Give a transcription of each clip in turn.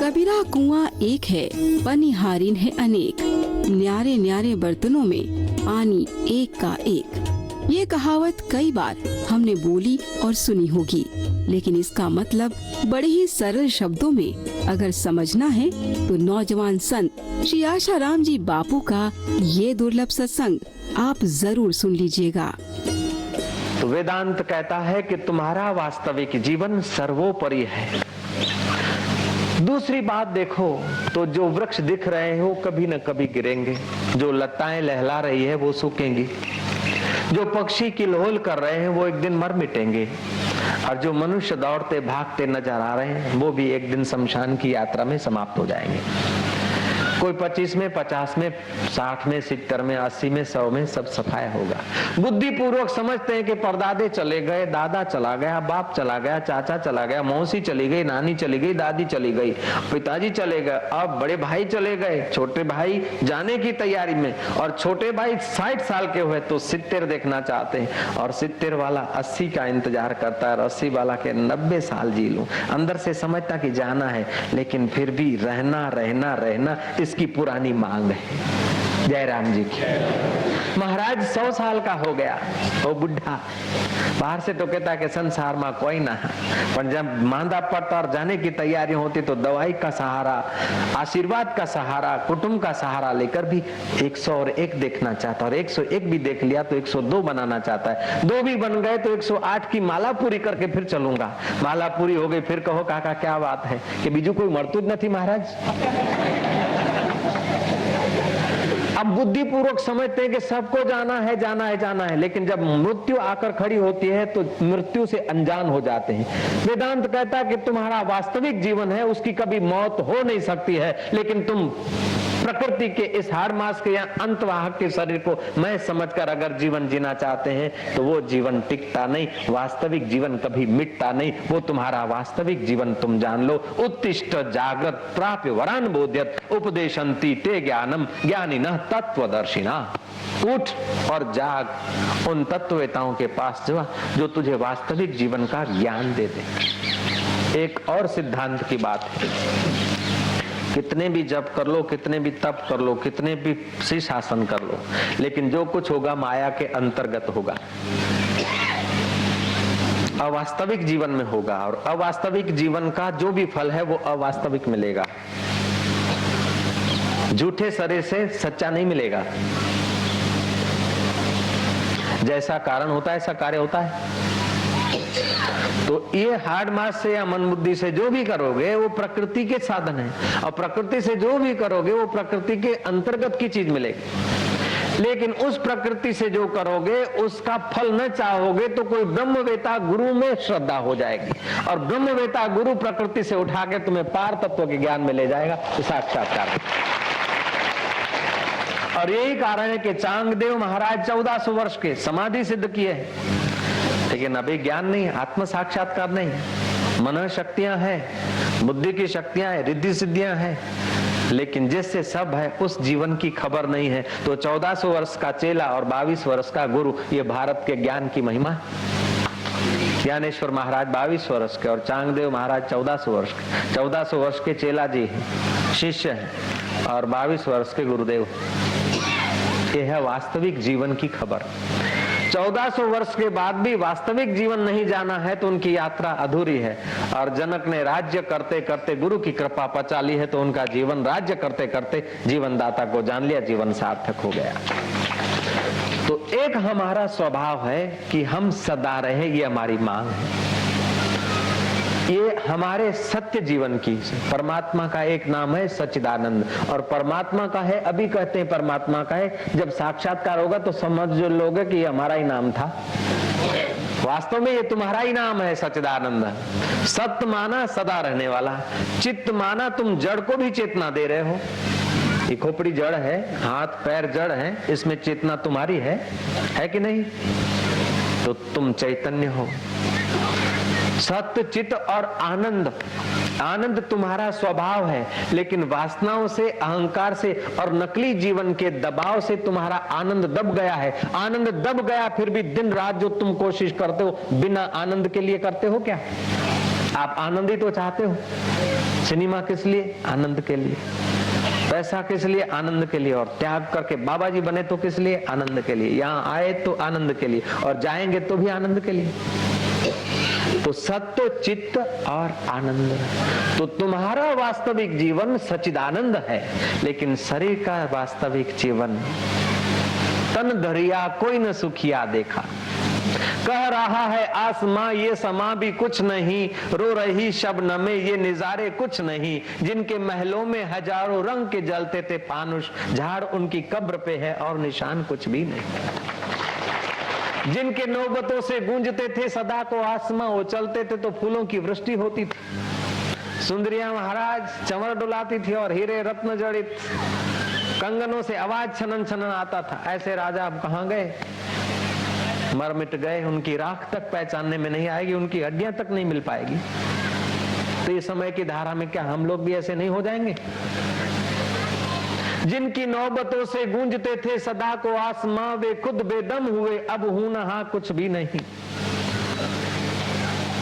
कबीरा कुआं एक है, पनिहारीन है अनेक, न्यारे न्यारे बर्तनों में पानी एक का एक। ये कहावत कई बार हमने बोली और सुनी होगी, लेकिन इसका मतलब बड़े ही सरल शब्दों में अगर समझना है तो नौजवान संत श्री आशाराम जी बापू का ये दुर्लभ सत्संग आप जरूर सुन लीजिएगा। तो वेदांत कहता है कि तुम्हारा वास्तविक जीवन सर्वोपरि है। दूसरी बात देखो तो जो वृक्ष दिख रहे हैं वो कभी न कभी गिरेंगे, जो लताएं लहला रही है वो सूखेंगी, जो पक्षी किलहोल कर रहे हैं वो एक दिन मर मिटेंगे, और जो मनुष्य दौड़ते भागते नजर आ रहे हैं वो भी एक दिन शमशान की यात्रा में समाप्त हो जाएंगे। कोई 25 में, 50 में, 60 में, 70 में, 80 में, 100 में सब सफाया होगा। बुद्धि पूर्वक समझते हैं कि परदादे चले गए, दादा चला गया, बाप चला गया, चाचा चला गया, मौसी चली गई, नानी चली गई, दादी चली गई, पिताजी चले गए, अब बड़े भाई चले गए, छोटे भाई जाने की तैयारी में, और छोटे भाई 60 साल के हुए तो 70 देखना चाहते हैं, और 70 वाला 80 का इंतजार करता है, और 80 वाला के 90 साल जी लूं। अंदर से समझता कि जाना है, लेकिन फिर भी रहना रहना रहना इसकी पुरानी मांग है। जय राम जी की। महाराज 100 साल का हो गया, वो बुढ़ा बाहर से तो कहता कि संसार में कोई ना, पर जब मांदा पड़ता और जाने की तैयारी होती तो दवाई का सहारा, आशीर्वाद का सहारा, कुटुंब का सहारा लेकर भी 101 देखना चाहता, और 101 भी देख लिया तो 102 बनाना चाहता है। 2 भी बन गए तो 108 की माला पूरी करके फिर चलूंगा। माला पूरी हो गई फिर कहो काका क्या बात है कि बीजू कोई मरतू ज नहीं महाराज। अब बुद्धि पूर्वक समझते हैं कि सबको जाना है जाना है जाना है, लेकिन जब मृत्यु आकर खड़ी होती है तो मृत्यु से अनजान हो जाते हैं। वेदांत कहता है कि तुम्हारा वास्तविक जीवन है उसकी कभी मौत हो नहीं सकती है, लेकिन तुम प्रकृति के इस हाड़ मास के या अंतवाहक के शरीर को मैं समझकर अगर जीवन जीना चाहते हैं तो वो जीवन टिकता नहीं, वास्तविक जीवन कभी मिटता नहीं। वो तुम्हारा वास्तविक जीवन तुम जान लो। उत्तिष्ठ जागृत प्राप्य वरान बोध्यत उपदेशंति ते ज्ञानम ज्ञानिनः तत्वदर्शिना। उठ और जाग उन तत्ववेताओं के पास जो तुझे वास्तविक जीवन का ज्ञान दे दे। एक और सिद्धांत की बात है, कितने भी जप कर लो, कितने भी तप कर लो, कितने भी शीर्षासन कर लो, लेकिन जो कुछ होगा माया के अंतर्गत होगा, अवास्तविक जीवन में होगा, और अवास्तविक जीवन का जो भी फल है वो अवास्तविक मिलेगा। झूठे शरीर से सच्चा नहीं मिलेगा। जैसा कारण होता है ऐसा कार्य होता है। तो ये हार्ड मास से या मन बुद्धि से जो भी करोगे वो प्रकृति के साधन है, और प्रकृति से जो भी करोगे वो प्रकृति के अंतर्गत की चीज मिलेगी। लेकिन उस प्रकृति से जो करोगे उसका फल न चाहोगे तो कोई ब्रह्मवेता गुरु में श्रद्धा हो जाएगी, और ब्रह्मवेता गुरु प्रकृति से उठा के तुम्हें पार तत्व के ज्ञान में ले जाएगा, तो साक्षात्कार। और यही कारण है कि चांगदेव महाराज 1400 वर्ष के समाधि सिद्ध किए हैं, लेकिन अभी ज्ञान नहीं, आत्म साक्षात्कार नहीं। मन शक्तियां हैं, बुद्धि की शक्तियां हैं, रिद्धि सिद्धियां हैं, लेकिन जिससे सब है उस जीवन की खबर नहीं है। तो 1400 वर्ष का चेला और 22 वर्ष का गुरु, ये भारत के ज्ञान की महिमा। ज्ञानेश्वर महाराज 22 वर्ष के और चांगदेव महाराज 1400 वर्ष के। 1400 वर्ष के चेला जी हैं, शिष्य हैं, और 22 वर्ष के गुरुदेव। यह है वास्तविक जीवन की खबर। 1400 वर्ष के बाद भी वास्तविक जीवन नहीं जाना है तो उनकी यात्रा अधूरी है। और जनक ने राज्य करते करते गुरु की कृपा पचा ली है, तो उनका जीवन राज्य करते करते जीवन दाता को जान लिया, जीवन सार्थक हो गया। तो एक हमारा स्वभाव है कि हम सदा रहे, ये हमारी मांग है। ये हमारे सत्य जीवन की, परमात्मा का एक नाम है सच्चिदानंद, और परमात्मा का है, अभी कहते हैं परमात्मा का है, जब साक्षात्कार होगा तो समझ लोगे कि ये हमारा ही नाम था। वास्तव में ये तुम्हारा ही नाम है सच्चिदानंद। सत्य माना सदा रहने वाला, चित्त माना तुम जड़ को भी चेतना दे रहे हो। ये खोपड़ी जड़ है, हाथ पैर जड़ है, इसमें चेतना तुम्हारी है कि नहीं? तो तुम चैतन्य हो। सत्य, चित्त और आनंद, आनंद तुम्हारा स्वभाव है, लेकिन वासनाओं से, अहंकार से और नकली जीवन के दबाव से तुम्हारा आनंद दब गया है। आनंद दब गया, फिर भी दिन रात जो तुम कोशिश करते हो बिना आनंद के लिए करते हो क्या? आप आनंद ही तो चाहते हो। सिनेमा किस लिए? आनंद के लिए। पैसा किस लिए? आनंद के लिए। और त्याग करके बाबा जी बने तो किस लिए? आनंद के लिए। यहाँ आए तो आनंद के लिए, और जाएंगे तो भी आनंद के लिए। तो सत्व, चित्त और आनंद। तो तुम्हारा वास्तविक जीवन सच्चिदानंद है, लेकिन शरीर का वास्तविक जीवन तन धरिया कोई न सुखिया देखा। कह रहा है आसमां ये समा भी कुछ नहीं, रो रही शबनम में ये निजारे कुछ नहीं। जिनके महलों में हजारों रंग के जलते थे फानुष, झाड़ उनकी कब्र पे है और निशान कुछ भी नहीं। जिनके नौबतों से गूंजते थे सदा को आसमां, वो चलते थे तो फूलों की वृष्टि होती थी। सुंदरियां महाराज चंवर डुलाती थी और हीरे रत्न जड़ित कंगनों से आवाज छनन छनन आता था। ऐसे राजा अब कहां गए? मर मिट गए। उनकी राख तक पहचानने में नहीं आएगी, उनकी हड्डियां तक नहीं मिल पाएगी। तो ये समय की धारा में क्या हम लोग भी ऐसे नहीं हो जाएंगे? जिनकी नौबतों से गूंजते थे सदा को आसमां, वे खुद बेदम हुए अब हूं नहा कुछ भी नहीं।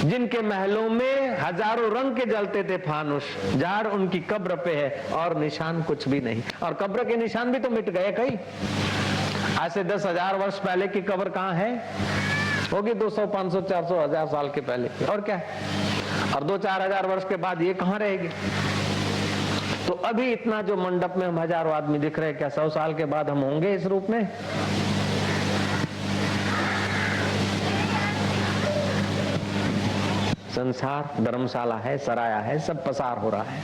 जिनके महलों में हजारों रंग के जलते थे फानुष, झाड़ उनकी कब्र पे है और निशान कुछ भी नहीं। और कब्र के निशान भी तो मिट गए कई। आज से 10,000 वर्ष पहले की कब्र कहाँ है? होगी 200, 500, 400, 1000 साल के पहले की। और क्या है? और 2-4 हजार वर्ष के बाद ये कहाँ रहेगी? तो अभी इतना जो मंडप में हम हजारों आदमी दिख रहे हैं, क्या 100 साल के बाद हम होंगे इस रूप में? संसार धर्मशाला है, सराया है, सब पसार हो रहा है।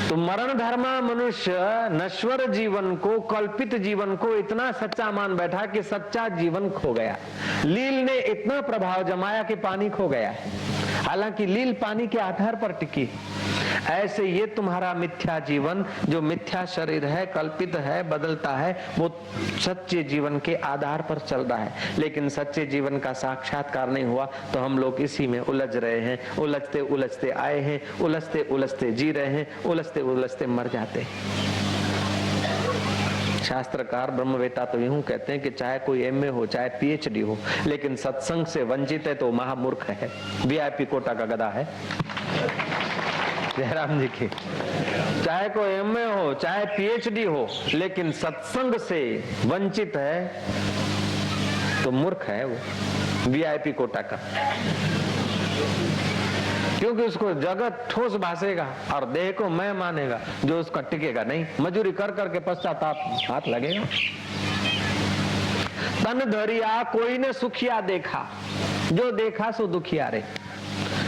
तो मरण धर्मा मनुष्य नश्वर जीवन को, कल्पित जीवन को इतना सच्चा मान बैठा कि सच्चा जीवन खो गया। लील ने इतना प्रभाव जमाया कि पानी खो गया है, हालांकि लील पानी के आधार पर टिकी। ऐसे ये तुम्हारा मिथ्या जीवन, जो मिथ्या शरीर है, कल्पित है, बदलता है, वो सच्चे जीवन के आधार पर चल रहा है। लेकिन सच्चे जीवन का साक्षात्कार नहीं हुआ तो हम लोग इसी में उलझ रहे हैं। उलझते उलझते आए हैं, उलझते उलझते जी रहे हैं, उलझते उलझते मर जाते हैं। शास्त्रकार ब्रह्मवेता तो यूं कहते हैं कि चाहे कोई एमए हो, चाहे पीएचडी हो, लेकिन सत्संग से वंचित है तो महामूर्ख है, वीआईपी कोटा का गधा है। जयराम जी की, चाहे कोई एमए हो, चाहे पीएचडी हो, लेकिन सत्संग से वंचित है तो मूर्ख है वो, वीआईपी कोटा का। क्योंकि उसको जगत ठोस भासेगा और देह को मैं मानेगा, जो उसका टिकेगा नहीं। मजूरी कर करके पश्चाताप हाथ लगेगा। तन धरिया कोई ने सुखिया देखा, जो देखा सो दुखिया रे।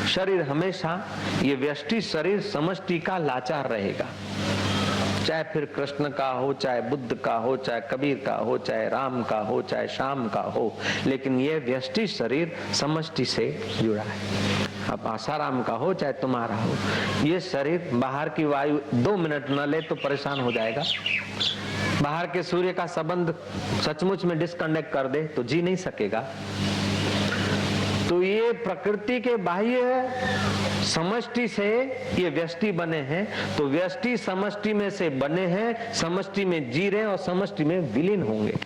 शरीर हमेशा, ये व्यष्टि शरीर समष्टि का लाचार रहेगा। चाहे फिर कृष्ण का हो, चाहे बुद्ध का हो, चाहे कबीर का हो, चाहे राम का हो, चाहे श्याम का हो, लेकिन ये व्यष्टि शरीर समष्टि से जुड़ा है। अब आसाराम का हो, चाहे तुम्हारा हो, ये शरीर बाहर की वायु 2 मिनट न ले तो परेशान हो जाएगा। बाहर के सूर्य का संबंध सचमुच में डिस्कनेक्ट कर दे तो जी नहीं सकेगा। तो ये प्रकृति के बाह्य समष्टि से ये व्यष्टि बने हैं, तो व्यष्टि समष्टि में से बने हैं, समष्टि में जी रहे और समष्टि में विलीन होंगे।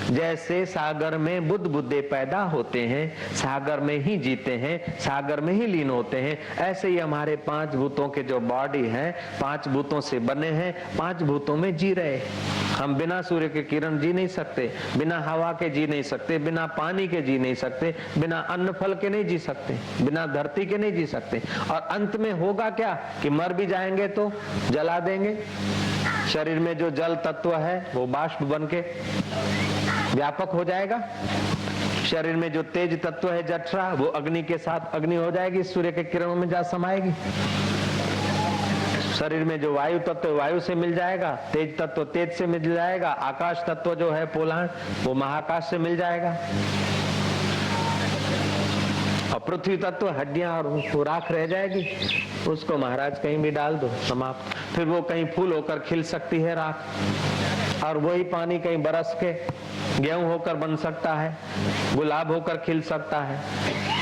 जैसे सागर में बुद्ध बुद्धे पैदा होते हैं, सागर में ही जीते हैं, सागर में ही लीन होते हैं, ऐसे ही हमारे 5 भूतों के जो बॉडी है, 5 भूतों से बने हैं, 5 भूतों में जी रहे। हम बिना सूर्य के किरण जी नहीं सकते, बिना हवा के जी नहीं सकते, बिना पानी के जी नहीं सकते, बिना अन्न फल के नहीं जी सकते, बिना धरती के नहीं जी सकते। और अंत में होगा क्या कि मर भी जाएंगे तो जला देंगे। शरीर में जो जल तत्व है वो बाष्प बन के व्यापक हो जाएगा। शरीर में जो तेज तत्व है जठरा, वो अग्नि के साथ अग्नि हो जाएगी, सूर्य के किरणों में जा समाएगी। शरीर में जो वायु तत्व वायु से मिल जाएगा, तेज तत्व तेज से मिल जाएगा, आकाश तत्व जो है पोलाण वो महाकाश से मिल जाएगा, और पृथ्वी तत्व हड्डियां और राख रह जाएगी। उसको महाराज कहीं भी डाल दो, समाप्त। फिर वो कहीं फूल होकर खिल सकती है राख, और वही पानी कहीं बरस के गेहूं होकर बन सकता है, गुलाब होकर खिल सकता है,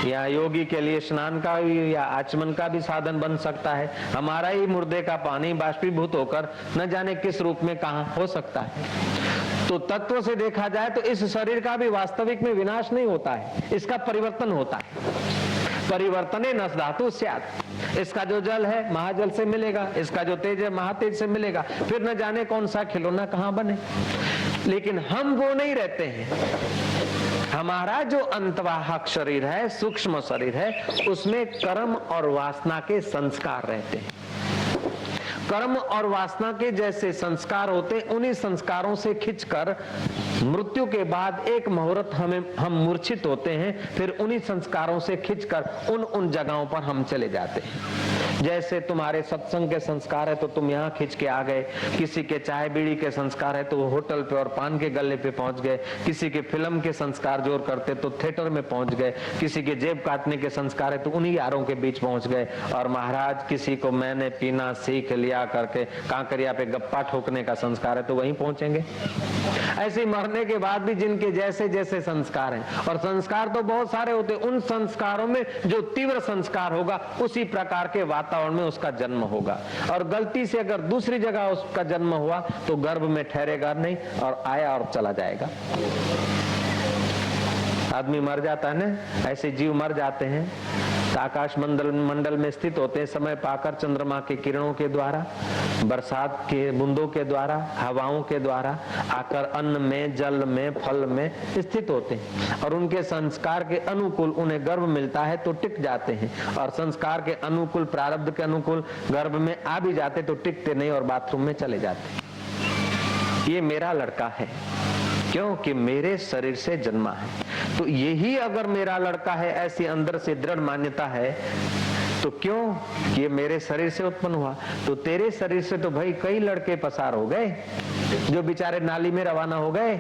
या योगी के लिए स्नान का भी या आचमन का भी साधन बन सकता है। हमारा ही मुर्दे का पानी बाष्पीभूत होकर न जाने किस रूप में कहां हो सकता है। तो तत्व से देखा जाए तो इस शरीर का भी वास्तविक में विनाश नहीं होता है, इसका परिवर्तन होता है। परिवर्तने नस धातु स्यात्। इसका जो जल है महाजल से मिलेगा, इसका जो तेज है महातेज से मिलेगा, फिर न जाने कौन सा खिलौना कहां बने। लेकिन हम वो नहीं रहते हैं। हमारा जो अंतवाहक शरीर है, सूक्ष्म शरीर है, उसमें कर्म और वासना के संस्कार रहते हैं। कर्म और वासना के जैसे संस्कार होते, उन्हीं संस्कारों से खिंचकर मृत्यु के बाद एक मुहूर्त हम मूर्छित होते हैं, फिर उन्हीं संस्कारों से खिंचकर उन जगहों पर हम चले जाते हैं। जैसे तुम्हारे सत्संग के संस्कार है तो तुम यहाँ खिंच के आ गए, किसी के चाय बीड़ी के संस्कार है तो वो होटल पे और पान के गले पे पहुंच गए, किसी के फिल्म के संस्कार जोर करते तो थिएटर में पहुंच गए, किसी के जेब काटने के संस्कार है तो उन्हीं यारों के बीच पहुंच गए। और महाराज किसी को मैंने पीना सीख लिया करके कांकरिया पे गप्पा ठोकने का संस्कार है तो वहीं पहुंचेंगे। ऐसे मरने के बाद भी जिनके जैसे जैसे संस्कार हैं, और संस्कार तो बहुत सारे होते, उन संस्कारों में जो तीव्र संस्कार होगा उसी प्रकार के वातावरण में उसका जन्म होगा। और गलती से अगर दूसरी जगह उसका जन्म हुआ तो गर्भ में ठहरेगा नहीं और आया और चला जाएगा। आदमी मर जाता है ना, ऐसे जीव मर जाते हैं तो आकाश मंडल में स्थित होते हैं, समय पाकर चंद्रमा के किरणों के द्वारा, बरसात के बूंदों के द्वारा, हवाओं के द्वारा आकर अन्न में, जल में, फल में स्थित होते हैं। और उनके संस्कार के अनुकूल उन्हें गर्भ मिलता है तो टिक जाते हैं, और संस्कार के अनुकूल, प्रारब्ध के अनुकूल गर्भ में आ भी जाते तो टिकते नहीं और बाथरूम में चले जाते। ये मेरा लड़का है क्योंकि मेरे शरीर से जन्मा है। तो यही अगर मेरा लड़का है, ऐसी अंदर से दृढ़ मान्यता है, तो क्यों ये मेरे शरीर से उत्पन्न हुआ। तो तेरे शरीर से तो भाई कई लड़के पसार हो गए जो बेचारे नाली में रवाना हो गए।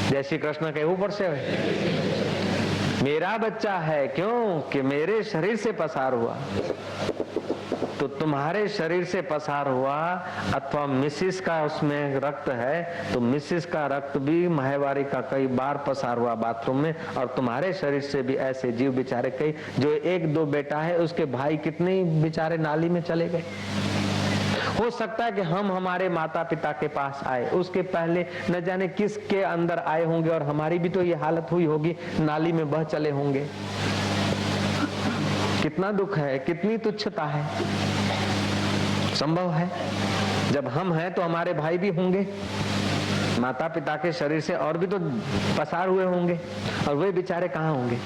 जय श्री कृष्ण के ऊपर से मेरा बच्चा है क्यों कि मेरे शरीर से पसार हुआ। तो तुम्हारे शरीर से पसार हुआ अथवा मिसिस का उसमें रक्त है तो मिसिस का रक्त भी माहवारी का कई बार पसार हुआ बाथरूम में, और तुम्हारे शरीर से भी ऐसे जीव बेचारे कई, जो एक दो बेटा है उसके भाई कितने बेचारे नाली में चले गए। हो सकता है कि हम हमारे माता पिता के पास आए, उसके पहले न जाने किसके अंदर आए होंगे और हमारी भी तो ये हालत हुई होगी, नाली में बह चले होंगे। कितना दुख है, कितनी तुच्छता है। संभव है जब हम हैं तो हमारे भाई भी होंगे, माता पिता के शरीर से और भी तो पसार हुए होंगे, और वे बेचारे कहाँ होंगे।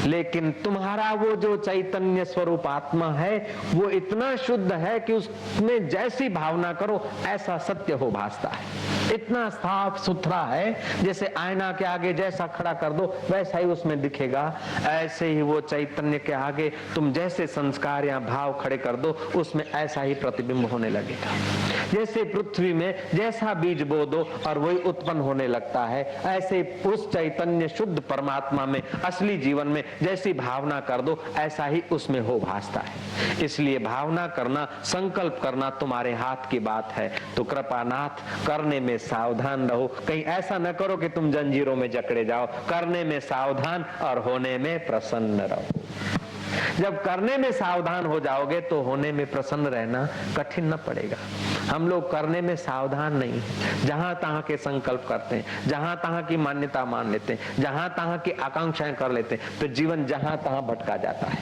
लेकिन तुम्हारा वो जो चैतन्य स्वरूप आत्मा है वो इतना शुद्ध है कि उसमें जैसी भावना करो ऐसा सत्य हो भासता है। इतना साफ सुथरा है जैसे आईना के आगे जैसा खड़ा कर दो वैसा ही उसमें दिखेगा। ऐसे ही वो चैतन्य के आगे तुम जैसे संस्कार या भाव खड़े कर दो उसमें ऐसा ही प्रतिबिंब होने लगेगा। जैसे पृथ्वी में जैसा बीज बो दो और वही उत्पन्न होने लगता है, ऐसे उस चैतन्य शुद्ध परमात्मा में, असली जीवन में जैसी भावना कर दो ऐसा ही उसमें हो भासता है। इसलिए भावना करना, संकल्प करना तुम्हारे हाथ की बात है। तो कृपानाथ करने में सावधान रहो, कहीं ऐसा न करो कि तुम जंजीरों में जकड़े जाओ। करने में सावधान और होने में प्रसन्न रहो। जब करने में सावधान हो जाओगे तो होने में प्रसन्न रहना कठिन न पड़ेगा। हम लोग करने में सावधान नहीं है, जहां तहां के संकल्प करते हैं, जहां तहां की मान्यता मान लेते हैं, जहां तहां की आकांक्षाएं कर लेते हैं, तो जीवन जहां तहां भटका जाता है।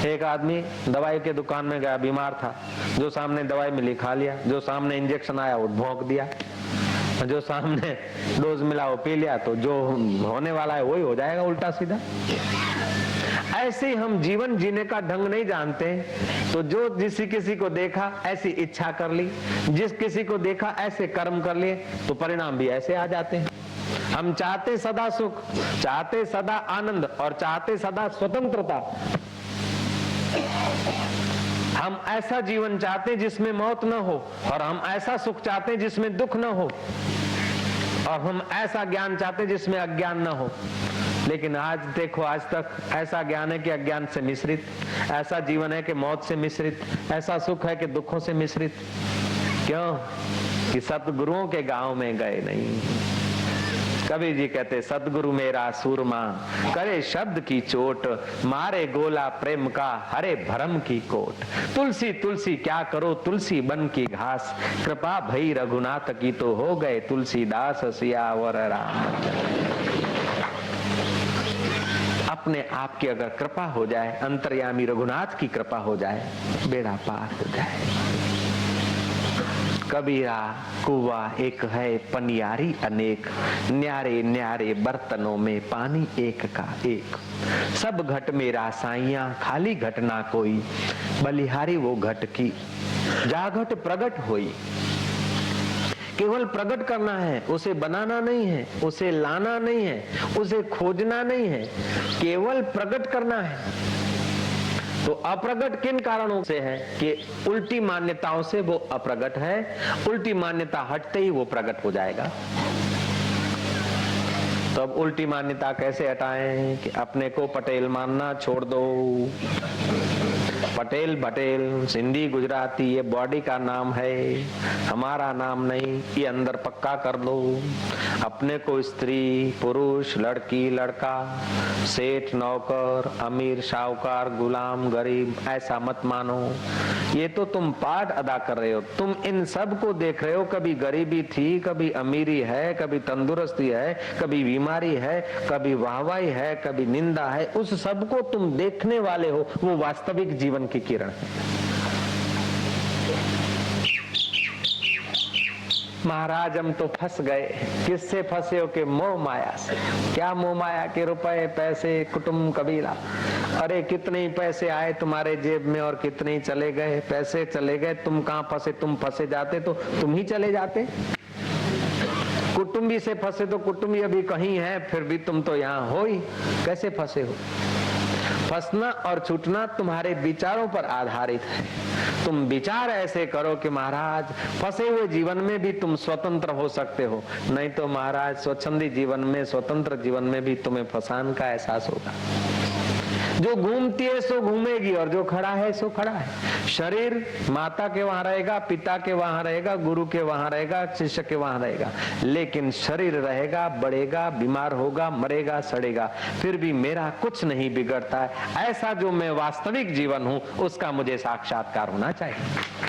एक आदमी दवाई के दुकान में गया, बीमार था, जो सामने दवाई मिली खा लिया, जो सामने इंजेक्शन आया वो भोंक दिया, जो सामने डोज मिला वो पी लिया, तो जो होने वाला है वही हो जाएगा उल्टा सीधा। ऐसे ही हम जीवन जीने का ढंग नहीं जानते, तो जो जिस किसी को देखा ऐसी इच्छा कर ली, जिस किसी को देखा ऐसे कर्म कर लिए, तो परिणाम भी ऐसे आ जाते हैं। हम चाहते सदा सुख, चाहते सदा आनंद और चाहते सदा स्वतंत्रता। हम ऐसा जीवन चाहते जिसमें मौत न हो, और हम ऐसा सुख चाहते जिसमें दुख न हो, और हम ऐसा ज्ञान चाहते जिसमें अज्ञान न हो। लेकिन आज देखो, आज तक ऐसा ज्ञान है कि अज्ञान से मिश्रित, ऐसा जीवन है कि मौत से मिश्रित, ऐसा सुख है कि दुखों से मिश्रित। क्यों कि सतगुरुओं के गांव में गए नहीं, कबीर जी कहते सदगुरु मेरा सूरमा, करे शब्द की चोट, मारे गोला प्रेम का, हरे भरम की कोट। तुलसी तुलसी क्या करो तुलसी बन की घास, कृपा भई रघुनाथ की तो हो गए तुलसीदास, सियावर रामचंद्र। अपने आप की अगर कृपा हो जाए, अंतर्यामी रघुनाथ की कृपा हो जाए, बेड़ा पार हो जाए। कबीरा कुआ एक है पनियारी अनेक, न्यारे न्यारे बर्तनों में पानी एक का एक। सब घट मेरा साइया खाली घट ना कोई, बलिहारी वो घट की जा घट प्रगट होई। केवल प्रकट करना है, उसे बनाना नहीं है, उसे लाना नहीं है, उसे खोजना नहीं है, केवल प्रकट करना है। तो अप्रगट किन कारणों से है कि उल्टी मान्यताओं से वो अप्रगट है, उल्टी मान्यता हटते ही वो प्रकट हो जाएगा। तो अब उल्टी मान्यता कैसे हटाएं कि अपने को पटेल मानना छोड़ दो। पटेल भटेल सिंधी गुजराती ये बॉडी का नाम है, हमारा नाम नहीं, ये अंदर पक्का कर लो। अपने को स्त्री पुरुष लड़की लड़का सेठ नौकर अमीर साहूकार गुलाम गरीब ऐसा मत मानो। ये तो तुम पाठ अदा कर रहे हो, तुम इन सब को देख रहे हो। कभी गरीबी थी, कभी अमीरी है, कभी तंदुरुस्ती है, कभी बीमारी है, कभी वाहवाही है, कभी निंदा है। उस सब को तुम देखने वाले हो, वो वास्तविक जीवन की किरण है। महाराज हम तो फंस गए। किससे फंसे हो? कि मोह माया से। क्या मोह माया के? रुपए पैसे कुटुंब कबीला। अरे कितने ही पैसे आए तुम्हारे जेब में और कितने ही चले गए। पैसे चले गए, तुम कहाँ फंसे? तुम फंसे जाते तो तुम ही चले जाते। कुटुंबी से फंसे तो कुटुंबी अभी कहीं है, फिर भी तुम तो यहाँ हो ही। कैसे फंसे हो? फंसना और छूटना तुम्हारे विचारों पर आधारित है। तुम विचार ऐसे करो कि महाराज फंसे हुए जीवन में भी तुम स्वतंत्र हो सकते हो, नहीं तो महाराज स्वच्छंदी जीवन में स्वतंत्र जीवन में भी तुम्हें फंसान का एहसास होगा। जो घूमती है सो घूमेगी और जो खड़ा है सो खड़ा है। शरीर माता के वहां रहेगा, पिता के वहां रहेगा, गुरु के वहां रहेगा, शिष्य के वहां रहेगा, लेकिन शरीर रहेगा, बढ़ेगा, बीमार होगा, मरेगा, सड़ेगा, फिर भी मेरा कुछ नहीं बिगड़ता है। ऐसा जो मैं वास्तविक जीवन हूं उसका मुझे साक्षात्कार होना चाहिए।